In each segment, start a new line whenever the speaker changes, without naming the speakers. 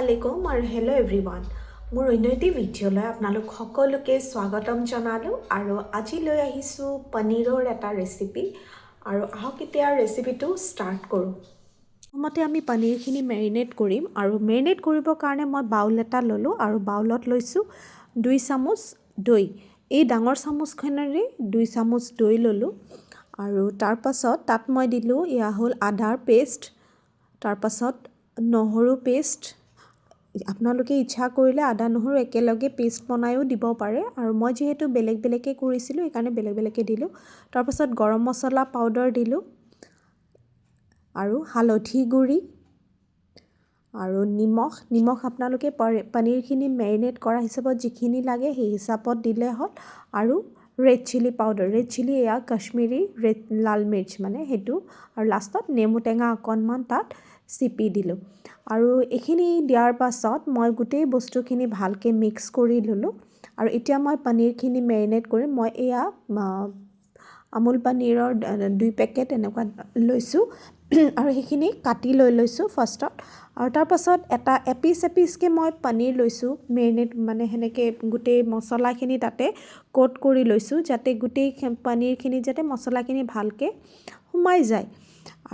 আলাইকুম আৰু hello' everyone মোৰ অন্য এটি ভিডিঅ'লৈ আপোনালোক সকলোকে স্বাগতম জনালোঁ আৰু আজি লৈ আহিছোঁ পনীৰৰ এটা ৰেচিপি আৰু আহক এতিয়া ৰেচিপিটো ষ্টাৰ্ট কৰোঁ। প্ৰথমতে আমি পনীৰখিনি মেৰিনেট কৰিম আৰু মেৰিনেট কৰিবৰ কাৰণে মই বাউল এটা ল'লোঁ আৰু বাউলত লৈছোঁ 2 চামুচ দৈ। এই ডাঙৰ চামুচখনেৰে 2 চামুচ দৈ ল'লোঁ আৰু তাৰপাছত তাত মই দিলোঁ এয়া হ'ল আদাৰ পেষ্ট, তাৰপাছত নহৰু পেষ্ট। আপোনালোকে ইচ্ছা কৰিলে আদা নহৰু একেলগে পেষ্ট বনায়ো দিব পাৰে আৰু মই যিহেতু বেলেগ বেলেগকৈ কৰিছিলোঁ সেইকাৰণে বেলেগ বেলেগকৈ দিলোঁ। তাৰপাছত গৰম মছলা পাউডাৰ দিলোঁ আৰু হালধি গুড়ি আৰু নিমখ আপোনালোকে পনীৰখিনি মেৰিনেট কৰা হিচাপত যিখিনি লাগে সেই হিচাপত দিলে হ'ল আৰু red chilli powder, red chilli এয়া কাশ্মীৰী লাল মিৰ্চ মানে সেইটো, আৰু লাষ্টত নেমু টেঙা অকণমান তাত চিপি দিলোঁ আৰু এইখিনি দিয়াৰ পাছত মই গোটেই বস্তুখিনি ভালকৈ মিক্স কৰি ল'লোঁ আৰু এতিয়া মই পনীৰখিনি মেৰিনেট কৰিম। মই এয়া আমুল পনীৰৰ 2 পেকেট এনেকুৱা লৈছোঁ আৰু সেইখিনি কাটি লৈছোঁ ফাৰ্ষ্টত আৰু তাৰপাছত এপিচকৈ মই পনীৰ লৈছোঁ মেৰিনেট মানে সেনেকৈ গোটেই মছলাখিনি তাতে কোট কৰি লৈছোঁ যাতে গোটেই পনীৰখিনি যাতে মছলাখিনি ভালকৈ সোমাই যায়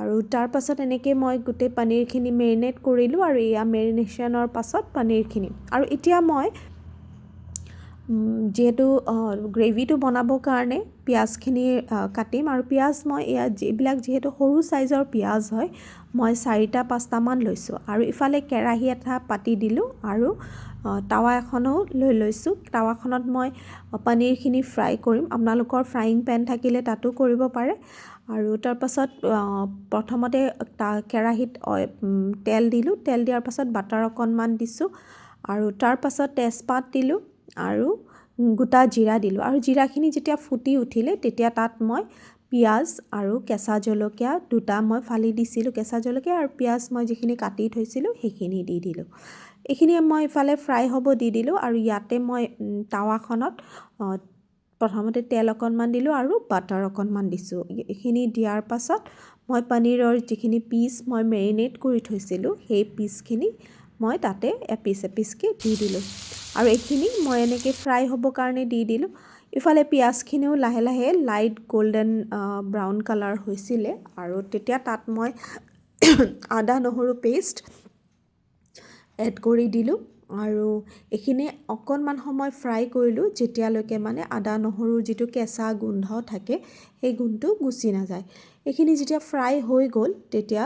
আৰু তাৰপাছত এনেকৈ মই গোটেই পনীৰখিনি মেৰিনেট কৰিলোঁ আৰু এয়া মেৰিনেশ্যনৰ পাছত পনীৰখিনি আৰু এতিয়া মই যিহেতু গ্ৰেভিটো বনাবৰ কাৰণে পিঁয়াজখিনি কাটিম আৰু পিঁয়াজ মই এয়া যিবিলাক যিহেতু সৰু চাইজৰ পিঁয়াজ হয় মই 4-5টামান লৈছোঁ আৰু ইফালে কেৰাহী এটা পাতি দিলোঁ আৰু টাৱা এখনো লৈ লৈছোঁ। টাৱাখনত মই পনীৰখিনি ফ্ৰাই কৰিম, আপোনালোকৰ ফ্ৰাইং পেন থাকিলে তাতো কৰিব পাৰে আৰু তাৰপাছত প্ৰথমতে কেৰাহীত তেল দিলোঁ, তেল দিয়াৰ পাছত বাটাৰ অকণমান দিছোঁ আৰু তাৰপাছত তেজপাত দিলোঁ আৰু গোটা জিৰা দিলোঁ আৰু জিৰাখিনি যেতিয়া ফুটি উঠিলে তেতিয়া তাত মই পিঁয়াজ আৰু কেঁচা জলকীয়া 2টা মই ফালি দিছিলোঁ, কেঁচা জলকীয়া আৰু পিঁয়াজ মই যিখিনি কাটি থৈছিলোঁ সেইখিনি দি দিলোঁ। এইখিনি মই ইফালে ফ্ৰাই হ'ব দি দিলোঁ আৰু ইয়াতে মই টাৱাখনত প্ৰথমতে তেল অকণমান দিলোঁ আৰু বাটাৰ অকণমান দিছোঁ। এইখিনি দিয়াৰ পাছত মই পনীৰৰ যিখিনি পিচ মই মেৰিনেট কৰি থৈছিলোঁ সেই পিচখিনি মই তাতে এপিচকৈ দি দিলোঁ আৰু এইখিনি মই এনেকৈ ফ্ৰাই হ'বৰ কাৰণে দি দিলোঁ। ইফালে পিঁয়াজখিনিও লাহে লাহে লাইট গোল্ডেন ব্ৰাউন কালাৰ হৈছিলে আৰু তেতিয়া তাত মই আদা নহৰু পেষ্ট এড কৰি দিলোঁ আৰু এইখিনি অকণমান সময় ফ্ৰাই কৰিলোঁ যেতিয়ালৈকে মানে আদা নহৰুৰ যিটো কেঁচা গোন্ধ থাকে সেই গোন্ধটো গুচি নাযায়। এইখিনি যেতিয়া ফ্ৰাই হৈ গ'ল তেতিয়া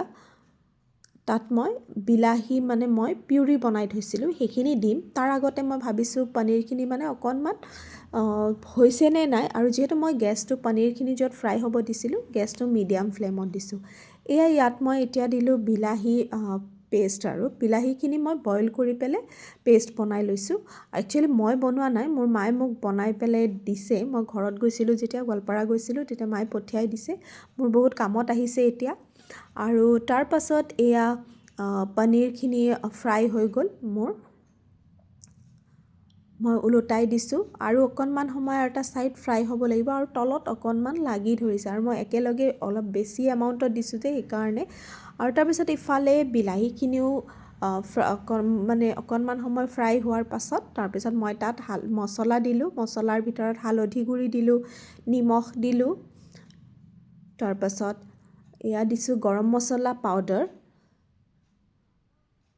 তাত মই বিলাহী মানে মই পিউৰি বনাই থৈছিলোঁ সেইখিনি দিম। তাৰ আগতে মই ভাবিছোঁ পনীৰখিনি মানে অকণমান হৈছে নে নাই আৰু যিহেতু মই গেছটো পনীৰখিনি য'ত ফ্ৰাই হ'ব দিছিলোঁ গেছটো মিডিয়াম ফ্লেমত দিছোঁ। ইয়াত মই এতিয়া দিলোঁ বিলাহী পেষ্ট আৰু বিলাহীখিনি মই বইল কৰি পেলাই পেষ্ট বনাই লৈছোঁ। একচুৱেলি মই বনোৱা নাই, মোৰ মায়ে মোক বনাই পেলাই দিছে। মই ঘৰত গৈছিলোঁ যেতিয়া গোৱালপাৰা গৈছিলোঁ তেতিয়া মায়ে পঠিয়াই দিছে, মোৰ বহুত কামত আহিছে এতিয়া। আৰু তাৰপাছত এয়া পনীৰখিনি ফ্ৰাই হৈ গ'ল মোৰ, মই ওলোটাই দিছোঁ আৰু অকণমান সময় আৰু এটা ছাইড ফ্ৰাই হ'ব লাগিব আৰু তলত অকণমান লাগি ধৰিছে আৰু মই একেলগে অলপ বেছি এমাউণ্টত দিছোঁ যে সেইকাৰণে। আৰু তাৰপিছত ইফালে বিলাহীখিনিও মানে অকণমান সময় ফ্ৰাই হোৱাৰ পাছত তাৰপিছত মই তাত মছলা দিলোঁ। মছলাৰ ভিতৰত হালধি গুড়ি দিলোঁ, নিমখ দিলোঁ, তাৰপাছত এয়া দিছোঁ গৰম মছলা পাউডাৰ,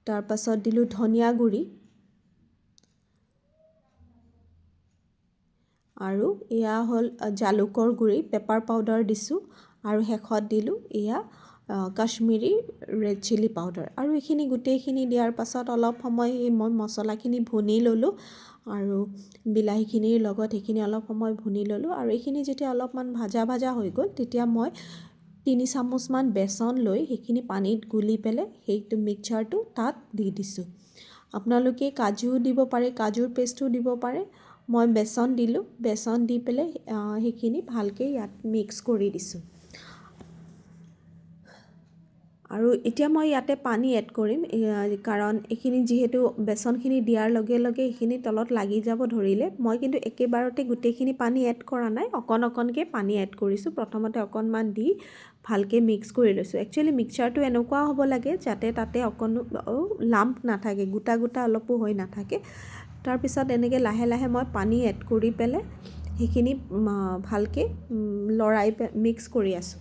তাৰপাছত দিলোঁ ধনিয়া গুড়ি আৰু এয়া হ'ল জালুকৰ গুড়ি, পেপাৰ পাউডাৰ দিছোঁ আৰু শেষত দিলোঁ এয়া কাশ্মীৰী ৰেড চিলি পাউডাৰ আৰু এইখিনি গোটেইখিনি দিয়াৰ পাছত অলপ সময় মই মছলাখিনি ভুনি ল'লোঁ আৰু বিলাহীখিনিৰ লগত সেইখিনি অলপ সময় ভুনি ল'লোঁ আৰু এইখিনি যেতিয়া অলপমান ভাজা হৈ গ'ল তেতিয়া মই 3 চামুচমান বেচন লৈ সেইখিনি পানীত গুলি পেলাই সেইটো মিক্সচাৰটো তাত দি দিছোঁ। আপোনালোকে কাজুও দিব পাৰে, কাজুৰ পেষ্টো দিব পাৰে। মই বেচন দিলোঁ, বেচন দি পেলাই সেইখিনি ভালকৈ ইয়াত মিক্স কৰি দিছোঁ আৰু এতিয়া মই ইয়াতে পানী এড কৰিম কাৰণ এইখিনি যিহেতু বেচনখিনি দিয়াৰ লগে লগে এইখিনি তলত লাগি যাব ধৰিলে মই কিন্তু একেবাৰতে গোটেইখিনি পানী এড কৰা নাই অকণকৈ পানী এড কৰিছোঁ প্ৰথমতে অকণমান দি ভালকৈ মিক্স কৰি লৈছোঁ একচুৱেলি মিক্সচাৰটো এনেকুৱা হ'ব লাগে যাতে তাতে অকণো লাম্প নাথাকে গোটা গোটা অলপো হৈ নাথাকে তাৰপিছত এনেকৈ লাহে লাহে মই পানী এড কৰি পেলাই সেইখিনি ভালকৈ লৰাই মিক্স কৰি আছোঁ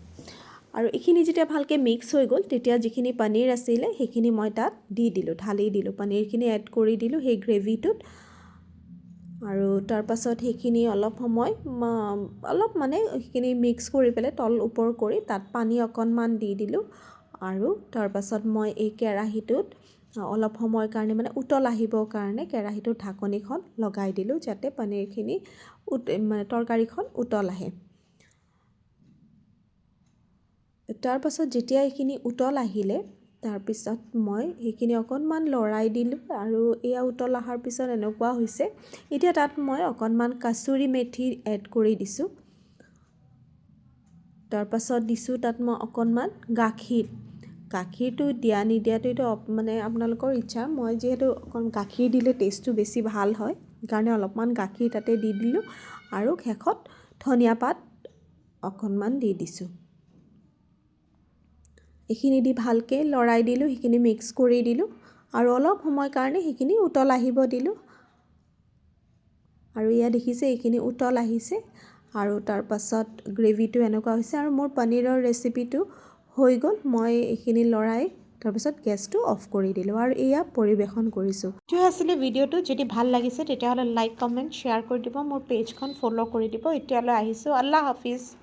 আৰু এইখিনি যেতিয়া ভালকৈ মিক্স হৈ গ'ল তেতিয়া যিখিনি পনীৰ আছিলে সেইখিনি মই তাত দি দিলোঁ ঢালি দিলোঁ পনীৰখিনি এড কৰি দিলোঁ সেই গ্ৰেভিটোত আৰু তাৰপাছত সেইখিনি অলপ সময় অলপ মানে সেইখিনি মিক্স কৰি পেলাই তল ওপৰ কৰি তাত পানী অকণমান দি দিলোঁ আৰু তাৰপাছত মই এই কেৰাহীটোত অলপ সময়ৰ কাৰণে মানে উতল আহিবৰ কাৰণে কেৰাহীটোৰ ঢাকনিখন লগাই দিলোঁ যাতে পনীৰখিনি মানে তৰকাৰীখন উতল আহে তাৰপাছত যেতিয়া এইখিনি উতল আহিলে তাৰপিছত মই সেইখিনি অকণমান লৰাই দিলোঁ আৰু এয়া উতল অহাৰ পিছত এনেকুৱা হৈছে এতিয়া তাত মই অকণমান কাছুৰি মেথি এড কৰি দিছোঁ তাৰপাছত দিছোঁ তাত মই অকণমান গাখীৰটো দিয়া নিদিয়াটো এইটো মানে আপোনালোকৰ ইচ্ছা মই যিহেতু অকণ গাখীৰ দিলে টেষ্টটো বেছি ভাল হয় সেইকাৰণে অলপমান গাখীৰ তাতে দি দিলোঁ আৰু শেষত ধনিয়া পাত অকণমান দি দিছোঁ এইখিনি দি ভালকৈ লৰাই দিলোঁ সেইখিনি মিক্স কৰি দিলোঁ আৰু অলপ সময় কাৰণে সেইখিনি উতল আহিব দিলোঁ আৰু এয়া দেখিছে এইখিনি উতল আহিছে আৰু তাৰপাছত গ্ৰেভিটো এনেকুৱা হৈছে আৰু মোৰ পনীৰৰ ৰেচিপিটো হৈ গ'ল মই এইখিনি লৰাই তাৰপিছত গেছটো অফ কৰি দিলোঁ আৰু এয়া পৰিৱেশন কৰিছোঁ এইটোৱে আছিলে ভিডিঅ'টো যদি ভাল লাগিছে তেতিয়াহ'লে লাইক কমেণ্ট শ্বেয়াৰ কৰি দিব মোৰ পেজখন ফ'ল' কৰি দিব এতিয়ালৈ আহিছোঁ আল্লাহ হাফিজ